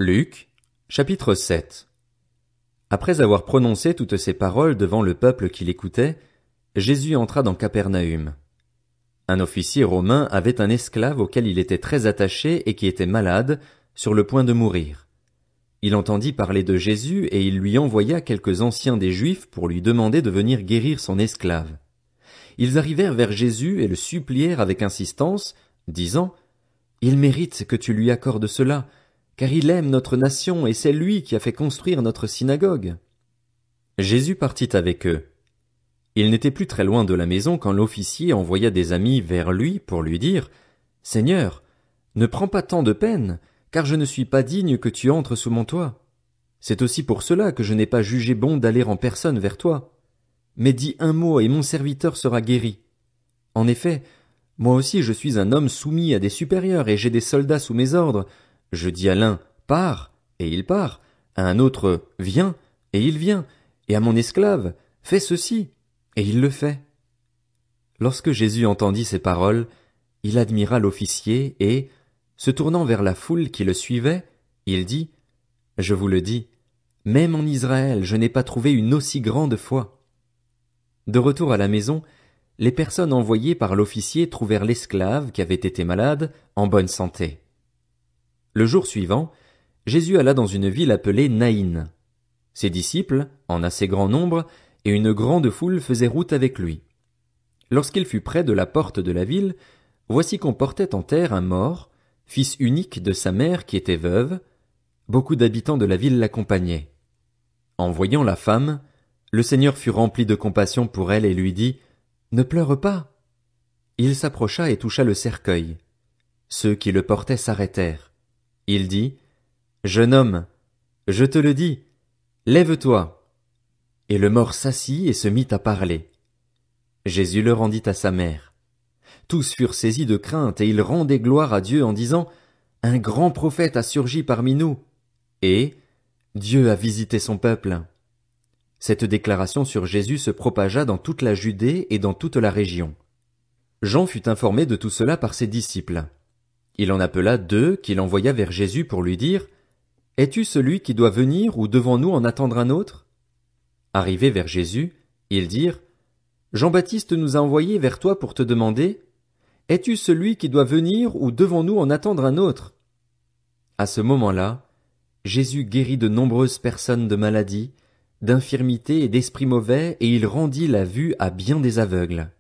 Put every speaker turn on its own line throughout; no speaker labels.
Luc, chapitre 7. Après avoir prononcé toutes ces paroles devant le peuple qui l'écoutait, Jésus entra dans Capernaüm. Un officier romain avait un esclave auquel il était très attaché et qui était malade, sur le point de mourir. Il entendit parler de Jésus et il lui envoya quelques anciens des Juifs pour lui demander de venir guérir son esclave. Ils arrivèrent vers Jésus et le supplièrent avec insistance, disant: « Il mérite que tu lui accordes cela, car il aime notre nation et c'est lui qui a fait construire notre synagogue. » Jésus partit avec eux. Il n'était plus très loin de la maison quand l'officier envoya des amis vers lui pour lui dire: « Seigneur, ne prends pas tant de peine, car je ne suis pas digne que tu entres sous mon toit. C'est aussi pour cela que je n'ai pas jugé bon d'aller en personne vers toi. Mais dis un mot et mon serviteur sera guéri. En effet, moi aussi je suis un homme soumis à des supérieurs et j'ai des soldats sous mes ordres. Je dis à l'un: pars, et il part, à un autre: viens, et il vient, et à mon esclave: fais ceci, et il le fait. » Lorsque Jésus entendit ces paroles, il admira l'officier et, se tournant vers la foule qui le suivait, il dit: « Je vous le dis, même en Israël je n'ai pas trouvé une aussi grande foi. » De retour à la maison, les personnes envoyées par l'officier trouvèrent l'esclave qui avait été malade en bonne santé. Le jour suivant, Jésus alla dans une ville appelée Naïn. Ses disciples, en assez grand nombre, et une grande foule faisaient route avec lui. Lorsqu'il fut près de la porte de la ville, voici qu'on portait en terre un mort, fils unique de sa mère qui était veuve. Beaucoup d'habitants de la ville l'accompagnaient. En voyant la femme, le Seigneur fut rempli de compassion pour elle et lui dit: « Ne pleure pas. » Il s'approcha et toucha le cercueil. Ceux qui le portaient s'arrêtèrent. Il dit: « Jeune homme, je te le dis, lève-toi. » Et le mort s'assit et se mit à parler. Jésus le rendit à sa mère. Tous furent saisis de crainte et ils rendaient gloire à Dieu en disant: « Un grand prophète a surgi parmi nous. » Et « Dieu a visité son peuple. » Cette déclaration sur Jésus se propagea dans toute la Judée et dans toute la région. Jean fut informé de tout cela par ses disciples. Il en appela 2 qu'il envoya vers Jésus pour lui dire: « Es-tu celui qui doit venir ou devons-nous en attendre un autre ?» Arrivés vers Jésus, ils dirent: « Jean-Baptiste nous a envoyés vers toi pour te demander: « Es-tu celui qui doit venir ou devons-nous en attendre un autre ?» À ce moment-là, Jésus guérit de nombreuses personnes de maladies, d'infirmités et d'esprits mauvais, et il rendit la vue à bien des aveugles.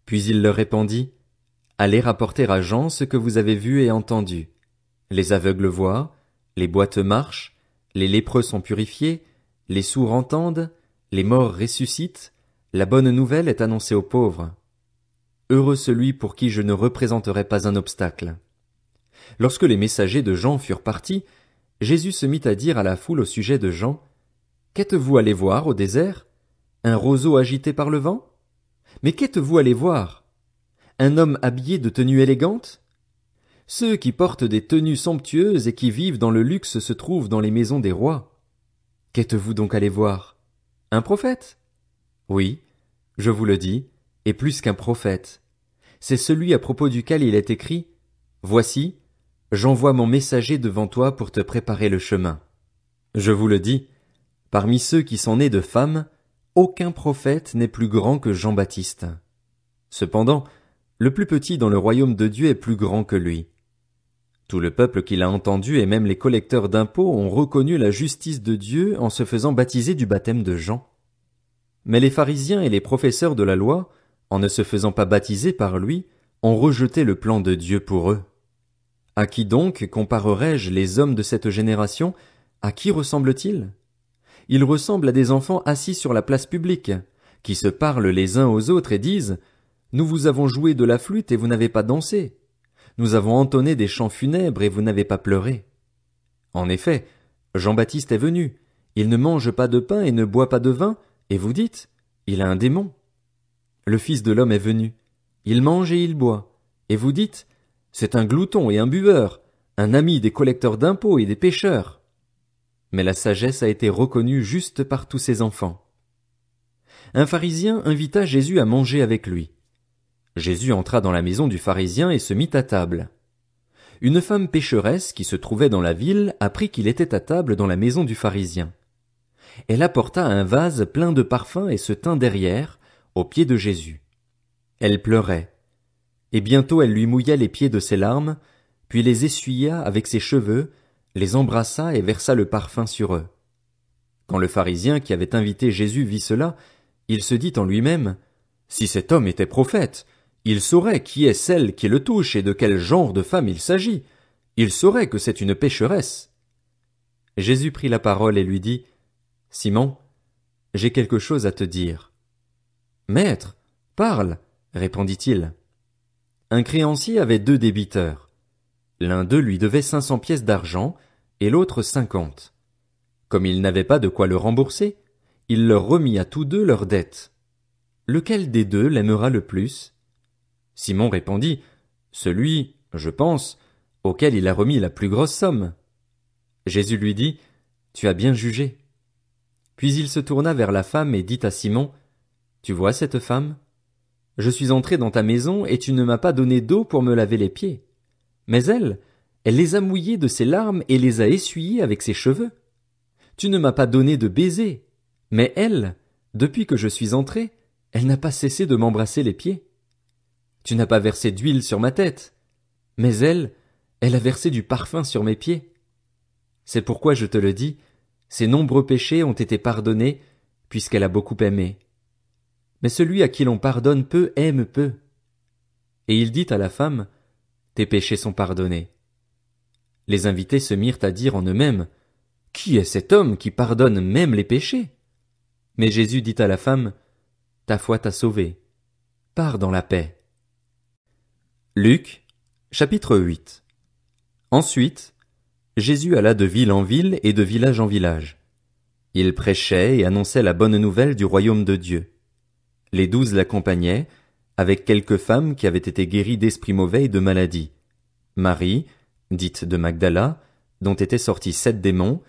Puis il leur répondit: « Allez rapporter à Jean ce que vous avez vu et entendu. Les aveugles voient, les boiteux marchent, les lépreux sont purifiés, les sourds entendent, les morts ressuscitent, la bonne nouvelle est annoncée aux pauvres. Heureux celui pour qui je ne représenterai pas un obstacle. » Lorsque les messagers de Jean furent partis, Jésus se mit à dire à la foule au sujet de Jean: « Qu'êtes-vous allé voir au désert? Un roseau agité par le vent? Mais qu'êtes-vous allé voir? Un homme habillé de tenue élégante? Ceux qui portent des tenues somptueuses et qui vivent dans le luxe se trouvent dans les maisons des rois. Qu'êtes-vous donc allé voir? Un prophète? Oui, je vous le dis, et plus qu'un prophète. C'est celui à propos duquel il est écrit: « Voici, j'envoie mon messager devant toi pour te préparer le chemin. » Je vous le dis, parmi ceux qui sont nés de femmes, aucun prophète n'est plus grand que Jean-Baptiste. Cependant, le plus petit dans le royaume de Dieu est plus grand que lui. Tout le peuple qui l'a entendu et même les collecteurs d'impôts ont reconnu la justice de Dieu en se faisant baptiser du baptême de Jean. Mais les pharisiens et les professeurs de la loi, en ne se faisant pas baptiser par lui, ont rejeté le plan de Dieu pour eux. À qui donc comparerai-je les hommes de cette génération? À qui ressemblent-ils? Ils ressemblent à des enfants assis sur la place publique, qui se parlent les uns aux autres et disent: « Nous vous avons joué de la flûte et vous n'avez pas dansé. Nous avons entonné des chants funèbres et vous n'avez pas pleuré. » En effet, Jean-Baptiste est venu, il ne mange pas de pain et ne boit pas de vin, et vous dites: « Il a un démon. » Le Fils de l'homme est venu, il mange et il boit, et vous dites: « C'est un glouton et un buveur, un ami des collecteurs d'impôts et des pécheurs. » Mais la sagesse a été reconnue juste par tous ses enfants. Un pharisien invita Jésus à manger avec lui. Jésus entra dans la maison du pharisien et se mit à table. une femme pécheresse qui se trouvait dans la ville apprit qu'il était à table dans la maison du pharisien. Elle apporta un vase plein de parfums et se tint derrière, aux pieds de Jésus. Elle pleurait. Et bientôt elle lui mouilla les pieds de ses larmes, puis les essuya avec ses cheveux, les embrassa et versa le parfum sur eux. Quand le pharisien qui avait invité Jésus vit cela, il se dit en lui-même, « Si cet homme était prophète, il saurait qui est celle qui le touche et de quel genre de femme il s'agit. Il saurait que c'est une pécheresse. » Jésus prit la parole et lui dit, « Simon, j'ai quelque chose à te dire. »« Maître, parle, » répondit-il. Un créancier avait 2 débiteurs. L'un d'eux lui devait 500 pièces d'argent et l'autre 50. Comme il n'avait pas de quoi le rembourser, il leur remit à tous 2 leurs dettes. Lequel des 2 l'aimera le plus? Simon répondit, celui, je pense, auquel il a remis la plus grosse somme. Jésus lui dit, tu as bien jugé. Puis il se tourna vers la femme et dit à Simon, tu vois cette femme? Je suis entré dans ta maison et tu ne m'as pas donné d'eau pour me laver les pieds. Mais elle les a mouillés de ses larmes et les a essuyés avec ses cheveux. Tu ne m'as pas donné de baiser. Mais elle, depuis que je suis entré, elle n'a pas cessé de m'embrasser les pieds. Tu n'as pas versé d'huile sur ma tête. Mais elle a versé du parfum sur mes pieds. C'est pourquoi je te le dis, ses nombreux péchés ont été pardonnés, puisqu'elle a beaucoup aimé. Mais celui à qui l'on pardonne peu aime peu. Et il dit à la femme, tes péchés sont pardonnés. Les invités se mirent à dire en eux-mêmes, qui est cet homme qui pardonne même les péchés? Mais Jésus dit à la femme, ta foi t'a sauvée. Pars dans la paix. Luc, chapitre 8. Ensuite, Jésus alla de ville en ville et de village en village. Il prêchait et annonçait la bonne nouvelle du royaume de Dieu. Les 12 l'accompagnaient, avec quelques femmes qui avaient été guéries d'esprits mauvais et de maladies. Marie, dite de Magdala, dont étaient sortis 7 démons,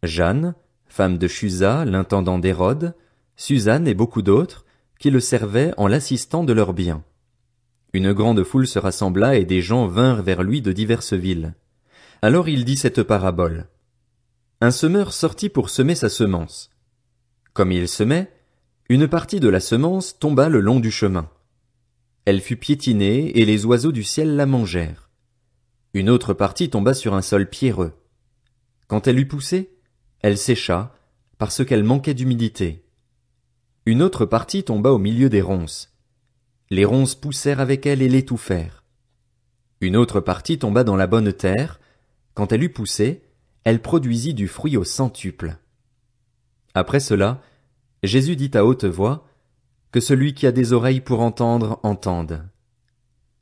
Jeanne, femme de Chuza, l'intendant d'Hérode, Suzanne et beaucoup d'autres, qui le servaient en l'assistant de leurs biens. Une grande foule se rassembla et des gens vinrent vers lui de diverses villes. Alors il dit cette parabole. Un semeur sortit pour semer sa semence. Comme il semait, une partie de la semence tomba le long du chemin. Elle fut piétinée et les oiseaux du ciel la mangèrent. Une autre partie tomba sur un sol pierreux. Quand elle eut poussé, elle sécha, parce qu'elle manquait d'humidité. Une autre partie tomba au milieu des ronces. Les ronces poussèrent avec elle et l'étouffèrent. Une autre partie tomba dans la bonne terre. Quand elle eut poussé, elle produisit du fruit au centuple. Après cela, Jésus dit à haute voix, que celui qui a des oreilles pour entendre, entende.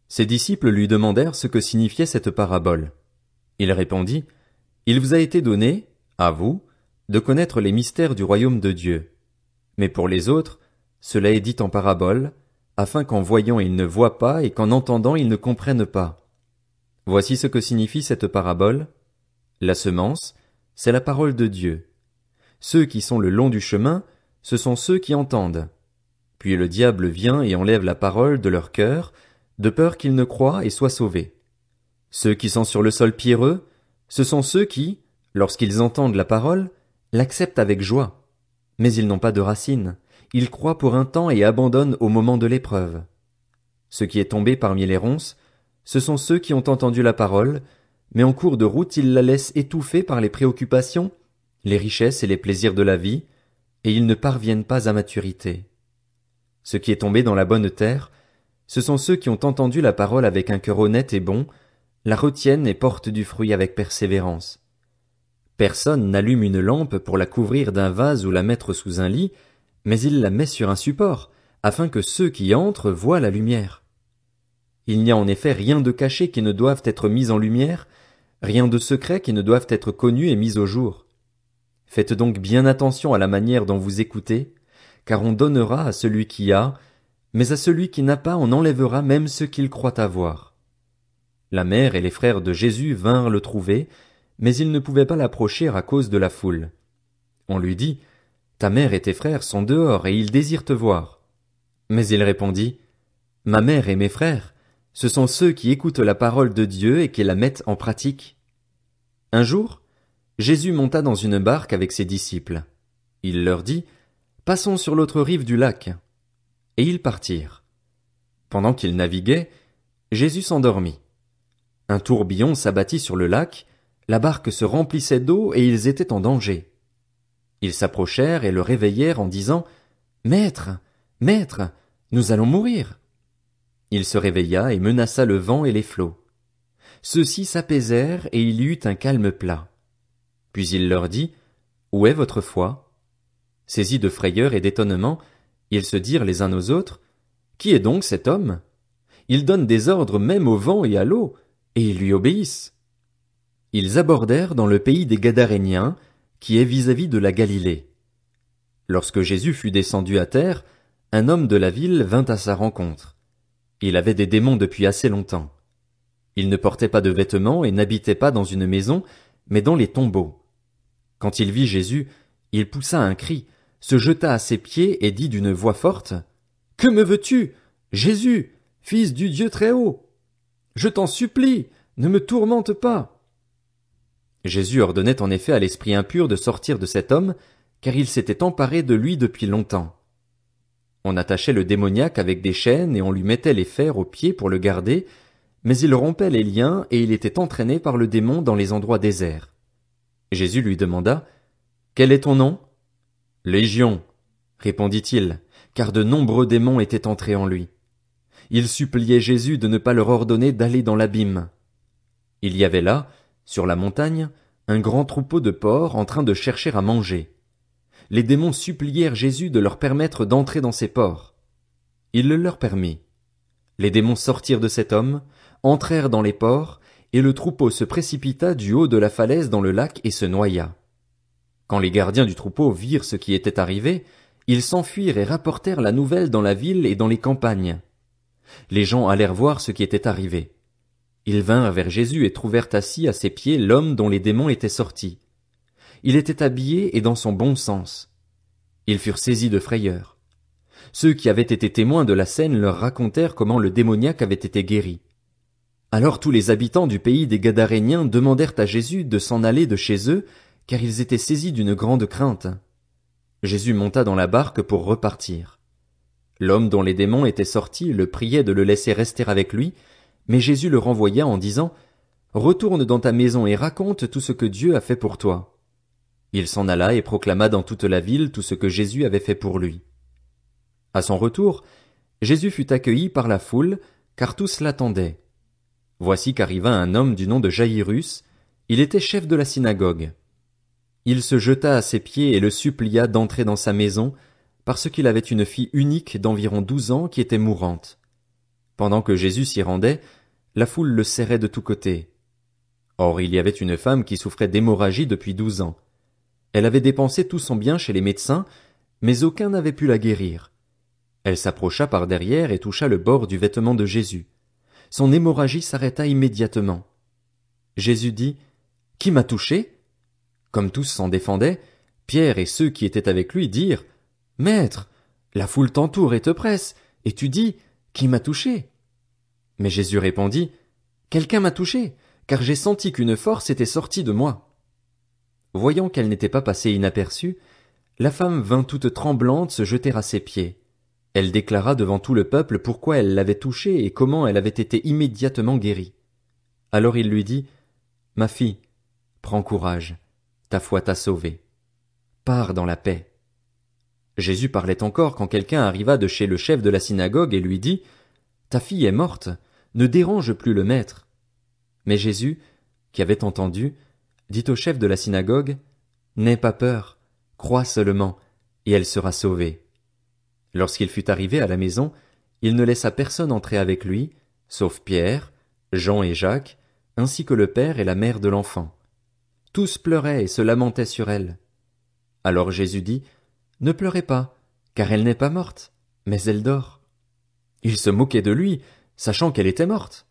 Ses disciples lui demandèrent ce que signifiait cette parabole. Il répondit, il vous a été donné, à vous, de connaître les mystères du royaume de Dieu. Mais pour les autres, cela est dit en parabole, afin qu'en voyant ils ne voient pas et qu'en entendant ils ne comprennent pas. Voici ce que signifie cette parabole. La semence, c'est la parole de Dieu. Ceux qui sont le long du chemin, ce sont ceux qui entendent. Puis le diable vient et enlève la parole de leur cœur, de peur qu'ils ne croient et soient sauvés. Ceux qui sont sur le sol pierreux, ce sont ceux qui, lorsqu'ils entendent la parole, l'acceptent avec joie. Mais ils n'ont pas de racines, ils croient pour un temps et abandonnent au moment de l'épreuve. Ce qui est tombé parmi les ronces, ce sont ceux qui ont entendu la parole, mais en cours de route ils la laissent étouffer par les préoccupations, les richesses et les plaisirs de la vie, et ils ne parviennent pas à maturité. Ce qui est tombé dans la bonne terre, ce sont ceux qui ont entendu la parole avec un cœur honnête et bon, la retiennent et portent du fruit avec persévérance. Personne n'allume une lampe pour la couvrir d'un vase ou la mettre sous un lit, mais il la met sur un support, afin que ceux qui entrent voient la lumière. Il n'y a en effet rien de caché qui ne doive être mis en lumière, rien de secret qui ne doive être connu et mis au jour. Faites donc bien attention à la manière dont vous écoutez, car on donnera à celui qui a, mais à celui qui n'a pas on enlèvera même ce qu'il croit avoir. La mère et les frères de Jésus vinrent le trouver, mais ils ne pouvaient pas l'approcher à cause de la foule. On lui dit, ta mère et tes frères sont dehors et ils désirent te voir. Mais il répondit, ma mère et mes frères, Ce sont ceux qui écoutent la parole de Dieu et qui la mettent en pratique. Un jour, Jésus monta dans une barque avec ses disciples. Il leur dit, « Passons sur l'autre rive du lac. » Et ils partirent. Pendant qu'ils naviguaient, Jésus s'endormit. Un tourbillon s'abattit sur le lac, la barque se remplissait d'eau et ils étaient en danger. Ils s'approchèrent et le réveillèrent en disant, « Maître, Maître, nous allons mourir. » Il se réveilla et menaça le vent et les flots. Ceux-ci s'apaisèrent et il y eut un calme plat. Puis il leur dit, « Où est votre foi ?» Saisis de frayeur et d'étonnement, ils se dirent les uns aux autres, « Qui est donc cet homme? Il donne des ordres même au vent et à l'eau, et ils lui obéissent. » Ils abordèrent dans le pays des Gadaréniens, qui est vis-à-vis de la Galilée. Lorsque Jésus fut descendu à terre, un homme de la ville vint à sa rencontre. Il avait des démons depuis assez longtemps. Il ne portait pas de vêtements et n'habitait pas dans une maison, mais dans les tombeaux. Quand il vit Jésus, il poussa un cri, se jeta à ses pieds et dit d'une voix forte, « Que me veux-tu, Jésus, fils du Dieu Très-Haut? Je t'en supplie, ne me tourmente pas. » Jésus ordonnait en effet à l'esprit impur de sortir de cet homme, car il s'était emparé de lui depuis longtemps. On attachait le démoniaque avec des chaînes et on lui mettait les fers aux pieds pour le garder, mais il rompait les liens et il était entraîné par le démon dans les endroits déserts. Jésus lui demanda, « Quel est ton nom? » « Légion, répondit-il, car de nombreux démons étaient entrés en lui. Il suppliait Jésus de ne pas leur ordonner d'aller dans l'abîme. Il y avait là, sur la montagne, un grand troupeau de porcs en train de chercher à manger. Les démons supplièrent Jésus de leur permettre d'entrer dans ces porcs. Il le leur permit. Les démons sortirent de cet homme, entrèrent dans les porcs, et le troupeau se précipita du haut de la falaise dans le lac et se noya. Quand les gardiens du troupeau virent ce qui était arrivé, ils s'enfuirent et rapportèrent la nouvelle dans la ville et dans les campagnes. Les gens allèrent voir ce qui était arrivé. Ils vinrent vers Jésus et trouvèrent assis à ses pieds l'homme dont les démons étaient sortis. Il était habillé et dans son bon sens. Ils furent saisis de frayeur. Ceux qui avaient été témoins de la scène leur racontèrent comment le démoniaque avait été guéri. Alors tous les habitants du pays des Gadaréniens demandèrent à Jésus de s'en aller de chez eux, car ils étaient saisis d'une grande crainte. Jésus monta dans la barque pour repartir. L'homme dont les démons étaient sortis le priait de le laisser rester avec lui, mais Jésus le renvoya en disant, « Retourne dans ta maison et raconte tout ce que Dieu a fait pour toi. » Il s'en alla et proclama dans toute la ville tout ce que Jésus avait fait pour lui. À son retour, Jésus fut accueilli par la foule, car tous l'attendaient. Voici qu'arriva un homme du nom de Jaïrus, il était chef de la synagogue. Il se jeta à ses pieds et le supplia d'entrer dans sa maison, parce qu'il avait une fille unique d'environ 12 ans qui était mourante. Pendant que Jésus s'y rendait, la foule le serrait de tous côtés. Or il y avait une femme qui souffrait d'hémorragie depuis 12 ans. Elle avait dépensé tout son bien chez les médecins, mais aucun n'avait pu la guérir. Elle s'approcha par derrière et toucha le bord du vêtement de Jésus. Son hémorragie s'arrêta immédiatement. Jésus dit, « Qui m'a touché ?» Comme tous s'en défendaient, Pierre et ceux qui étaient avec lui dirent, « Maître, la foule t'entoure et te presse, et tu dis, « Qui m'a touché ?» Mais Jésus répondit, « Quelqu'un m'a touché, car j'ai senti qu'une force était sortie de moi. » Voyant qu'elle n'était pas passée inaperçue, la femme vint toute tremblante se jeter à ses pieds. Elle déclara devant tout le peuple pourquoi elle l'avait touché et comment elle avait été immédiatement guérie. Alors il lui dit, « Ma fille, prends courage. Ta foi t'a sauvée. Pars dans la paix. » Jésus parlait encore quand quelqu'un arriva de chez le chef de la synagogue et lui dit, « Ta fille est morte, ne dérange plus le maître. » Mais Jésus, qui avait entendu, dit au chef de la synagogue, « N'aie pas peur, crois seulement, et elle sera sauvée. » Lorsqu'il fut arrivé à la maison, il ne laissa personne entrer avec lui, sauf Pierre, Jean et Jacques, ainsi que le père et la mère de l'enfant. Tous pleuraient et se lamentaient sur elle. Alors Jésus dit, « Ne pleurez pas, car elle n'est pas morte, mais elle dort. » Ils se moquaient de lui, sachant qu'elle était morte.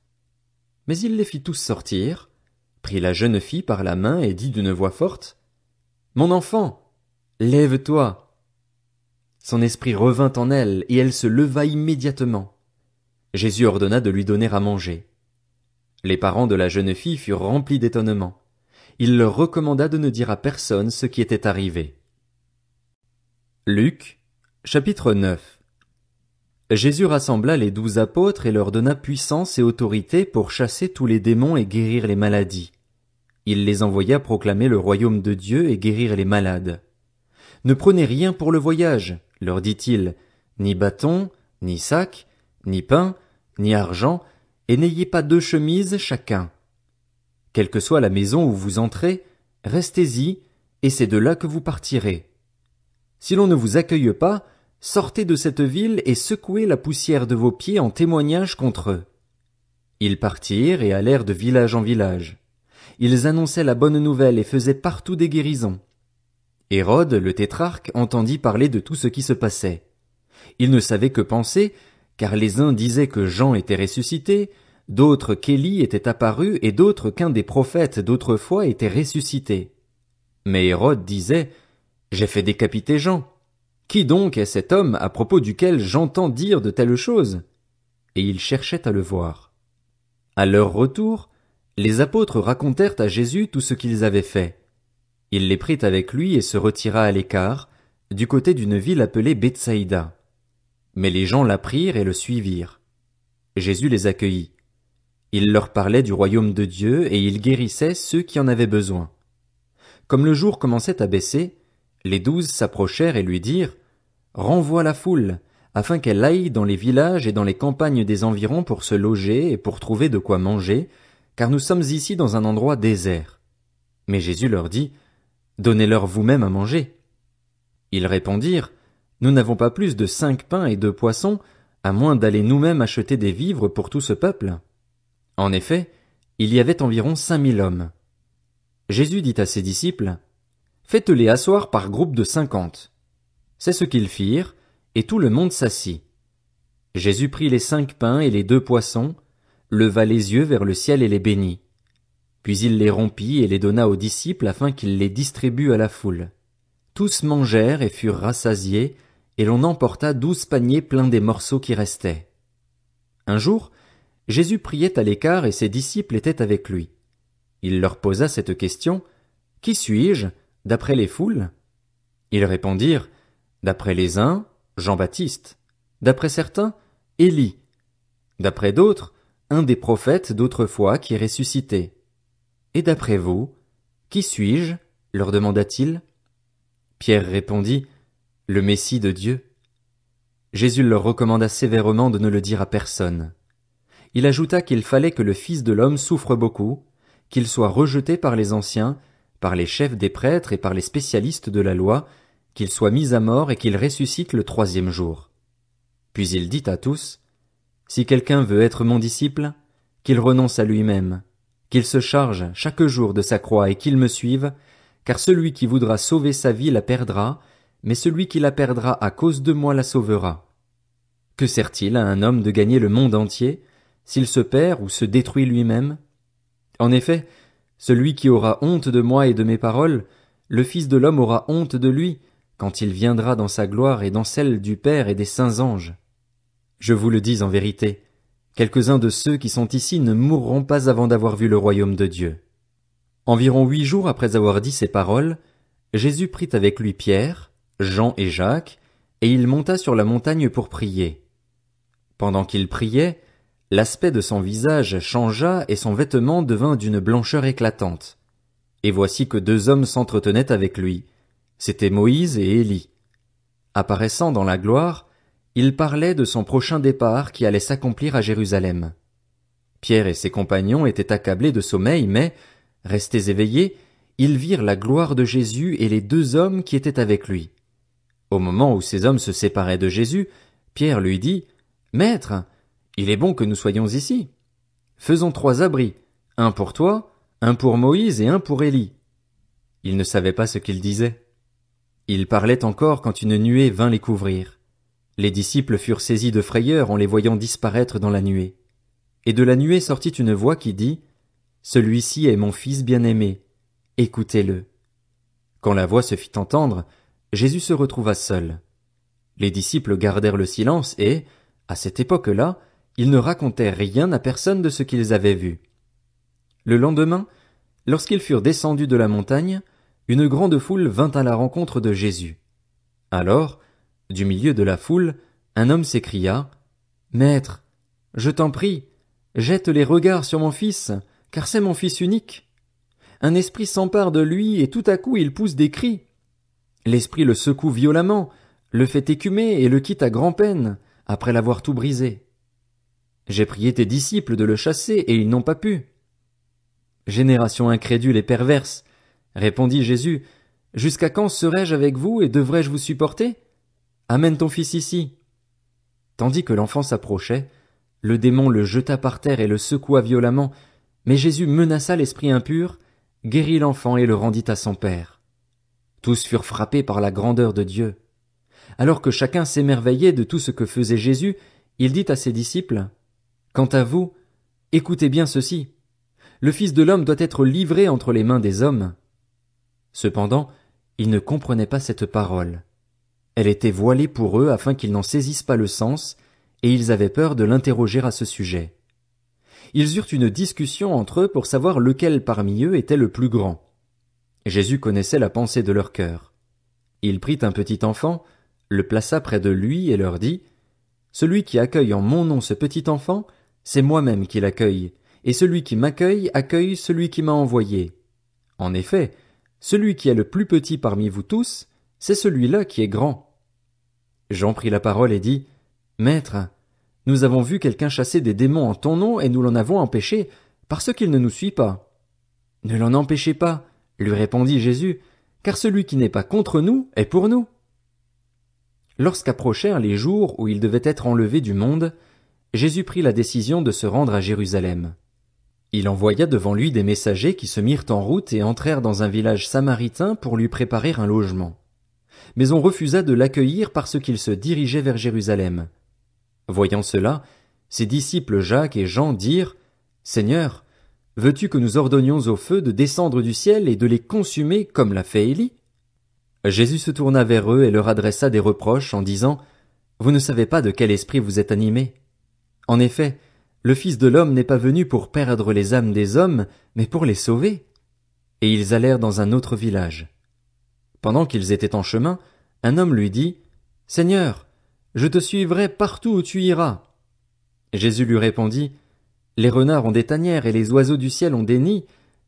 Mais il les fit tous sortir, prit la jeune fille par la main et dit d'une voix forte, « Mon enfant, lève-toi. » Son esprit revint en elle et elle se leva immédiatement. Jésus ordonna de lui donner à manger. Les parents de la jeune fille furent remplis d'étonnement. Il leur recommanda de ne dire à personne ce qui était arrivé. Luc, chapitre 9. Jésus rassembla les 12 apôtres et leur donna puissance et autorité pour chasser tous les démons et guérir les maladies. Il les envoya proclamer le royaume de Dieu et guérir les malades. Ne prenez rien pour le voyage, leur dit-il, ni bâton, ni sac, ni pain, ni argent, et n'ayez pas 2 chemises chacun. Quelle que soit la maison où vous entrez, restez-y, et c'est de là que vous partirez. Si l'on ne vous accueille pas, sortez de cette ville et secouez la poussière de vos pieds en témoignage contre eux. Ils partirent et allèrent de village en village. Ils annonçaient la bonne nouvelle et faisaient partout des guérisons. Hérode, le tétrarque, entendit parler de tout ce qui se passait. Il ne savait que penser, car les uns disaient que Jean était ressuscité, d'autres qu'Élie était apparu et d'autres qu'un des prophètes d'autrefois était ressuscité. Mais Hérode disait, « J'ai fait décapiter Jean. Qui donc est cet homme à propos duquel j'entends dire de telles choses ?» Et il cherchait à le voir. À leur retour, les apôtres racontèrent à Jésus tout ce qu'ils avaient fait. Il les prit avec lui et se retira à l'écart, du côté d'une ville appelée Bethsaïda. Mais les gens l'apprirent et le suivirent. Jésus les accueillit. Il leur parlait du royaume de Dieu et il guérissait ceux qui en avaient besoin. Comme le jour commençait à baisser, les 12 s'approchèrent et lui dirent « Renvoie la foule, afin qu'elle aille dans les villages et dans les campagnes des environs pour se loger et pour trouver de quoi manger, car nous sommes ici dans un endroit désert. » Mais Jésus leur dit « Donnez-leur vous-même à manger. » Ils répondirent « Nous n'avons pas plus de 5 pains et 2 poissons, à moins d'aller nous-mêmes acheter des vivres pour tout ce peuple. » En effet, il y avait environ 5000 hommes. Jésus dit à ses disciples « Faites-les asseoir par groupe de 50. » C'est ce qu'ils firent, et tout le monde s'assit. Jésus prit les 5 pains et les 2 poissons, leva les yeux vers le ciel et les bénit. Puis il les rompit et les donna aux disciples afin qu'ils les distribuent à la foule. Tous mangèrent et furent rassasiés, et l'on emporta 12 paniers pleins des morceaux qui restaient. Un jour, Jésus priait à l'écart et ses disciples étaient avec lui. Il leur posa cette question, « Qui suis-je, d'après les foules ?» Ils répondirent, « D'après les uns, Jean-Baptiste. D'après certains, Élie. D'après d'autres, un des prophètes d'autrefois qui est ressuscité. Et d'après vous, qui suis-je ?» leur demanda-t-il. Pierre répondit, « Le Messie de Dieu. » Jésus leur recommanda sévèrement de ne le dire à personne. Il ajouta qu'il fallait que le Fils de l'homme souffre beaucoup, qu'il soit rejeté par les anciens, par les chefs des prêtres et par les spécialistes de la loi, qu'il soit mis à mort et qu'il ressuscite le 3e jour. Puis il dit à tous, « Si quelqu'un veut être mon disciple, qu'il renonce à lui-même, qu'il se charge chaque jour de sa croix et qu'il me suive, car celui qui voudra sauver sa vie la perdra, mais celui qui la perdra à cause de moi la sauvera. Que sert-il à un homme de gagner le monde entier, s'il se perd ou se détruit lui-même? En effet, celui qui aura honte de moi et de mes paroles, le Fils de l'homme aura honte de lui, quand il viendra dans sa gloire et dans celle du Père et des saints anges. Je vous le dis en vérité, quelques-uns de ceux qui sont ici ne mourront pas avant d'avoir vu le royaume de Dieu. » Environ 8 jours après avoir dit ces paroles, Jésus prit avec lui Pierre, Jean et Jacques, et il monta sur la montagne pour prier. Pendant qu'il priait, l'aspect de son visage changea et son vêtement devint d'une blancheur éclatante. Et voici que 2 hommes s'entretenaient avec lui. C'étaient Moïse et Élie. Apparaissant dans la gloire, il parlait de son prochain départ qui allait s'accomplir à Jérusalem. Pierre et ses compagnons étaient accablés de sommeil, mais, restés éveillés, ils virent la gloire de Jésus et les 2 hommes qui étaient avec lui. Au moment où ces hommes se séparaient de Jésus, Pierre lui dit, « Maître, il est bon que nous soyons ici. Faisons 3 abris, un pour toi, un pour Moïse et un pour Élie. » Ils ne savaient pas ce qu'il disait. Il parlait encore quand une nuée vint les couvrir. Les disciples furent saisis de frayeur en les voyant disparaître dans la nuée. Et de la nuée sortit une voix qui dit, « Celui-ci est mon fils bien-aimé, écoutez-le. » Quand la voix se fit entendre, Jésus se retrouva seul. Les disciples gardèrent le silence et, à cette époque-là, Ils ne racontaient rien à personne de ce qu'ils avaient vu. Le lendemain, lorsqu'ils furent descendus de la montagne, une grande foule vint à la rencontre de Jésus. Alors, du milieu de la foule, un homme s'écria, « Maître, je t'en prie, jette les regards sur mon fils, car c'est mon fils unique. Un esprit s'empare de lui et tout à coup il pousse des cris. L'esprit le secoue violemment, le fait écumer et le quitte à grand-peine, après l'avoir tout brisé. J'ai prié tes disciples de le chasser et ils n'ont pas pu. » Génération incrédule et perverse, répondit Jésus, jusqu'à quand serai-je avec vous et devrais-je vous supporter? Amène ton fils ici. Tandis que l'enfant s'approchait, le démon le jeta par terre et le secoua violemment, mais Jésus menaça l'esprit impur, guérit l'enfant et le rendit à son père. Tous furent frappés par la grandeur de Dieu. Alors que chacun s'émerveillait de tout ce que faisait Jésus, il dit à ses disciples, « Quant à vous, écoutez bien ceci. Le Fils de l'homme doit être livré entre les mains des hommes. » Cependant, ils ne comprenaient pas cette parole. Elle était voilée pour eux afin qu'ils n'en saisissent pas le sens, et ils avaient peur de l'interroger à ce sujet. Ils eurent une discussion entre eux pour savoir lequel parmi eux était le plus grand. Jésus connaissait la pensée de leur cœur. Il prit un petit enfant, le plaça près de lui et leur dit, « Celui qui accueille en mon nom ce petit enfant, c'est moi-même qui l'accueille, et celui qui m'accueille accueille celui qui m'a envoyé. En effet, celui qui est le plus petit parmi vous tous, c'est celui-là qui est grand. » Jean prit la parole et dit, « Maître, nous avons vu quelqu'un chasser des démons en ton nom et nous l'en avons empêché, parce qu'il ne nous suit pas. » « Ne l'en empêchez pas, » lui répondit Jésus, « car celui qui n'est pas contre nous est pour nous. » Lorsqu'approchèrent les jours où il devait être enlevé du monde, Jésus prit la décision de se rendre à Jérusalem. Il envoya devant lui des messagers qui se mirent en route et entrèrent dans un village samaritain pour lui préparer un logement. Mais on refusa de l'accueillir parce qu'il se dirigeait vers Jérusalem. Voyant cela, ses disciples Jacques et Jean dirent, « Seigneur, veux-tu que nous ordonnions au feu de descendre du ciel et de les consumer comme l'a fait Élie ?» Jésus se tourna vers eux et leur adressa des reproches en disant, « Vous ne savez pas de quel esprit vous êtes animés. En effet, le Fils de l'homme n'est pas venu pour perdre les âmes des hommes, mais pour les sauver. » Et ils allèrent dans un autre village. Pendant qu'ils étaient en chemin, un homme lui dit, « Seigneur, je te suivrai partout où tu iras. » Jésus lui répondit, « Les renards ont des tanières et les oiseaux du ciel ont des nids,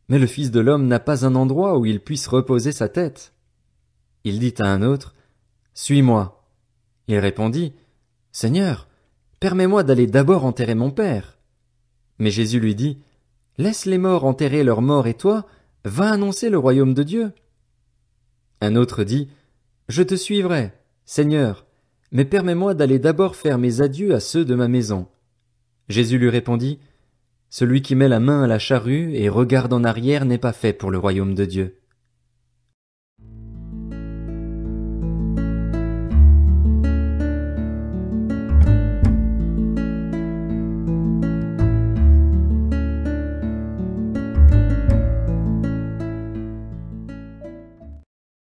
mais le Fils de l'homme n'a pas un endroit où il puisse reposer sa tête. » Il dit à un autre, « Suis-moi. » Il répondit, « Seigneur, permets-moi d'aller d'abord enterrer mon père. » Mais Jésus lui dit, « Laisse les morts enterrer leurs morts et toi, va annoncer le royaume de Dieu. » Un autre dit, « Je te suivrai, Seigneur, mais permets-moi d'aller d'abord faire mes adieux à ceux de ma maison. » Jésus lui répondit, « Celui qui met la main à la charrue et regarde en arrière n'est pas fait pour le royaume de Dieu. »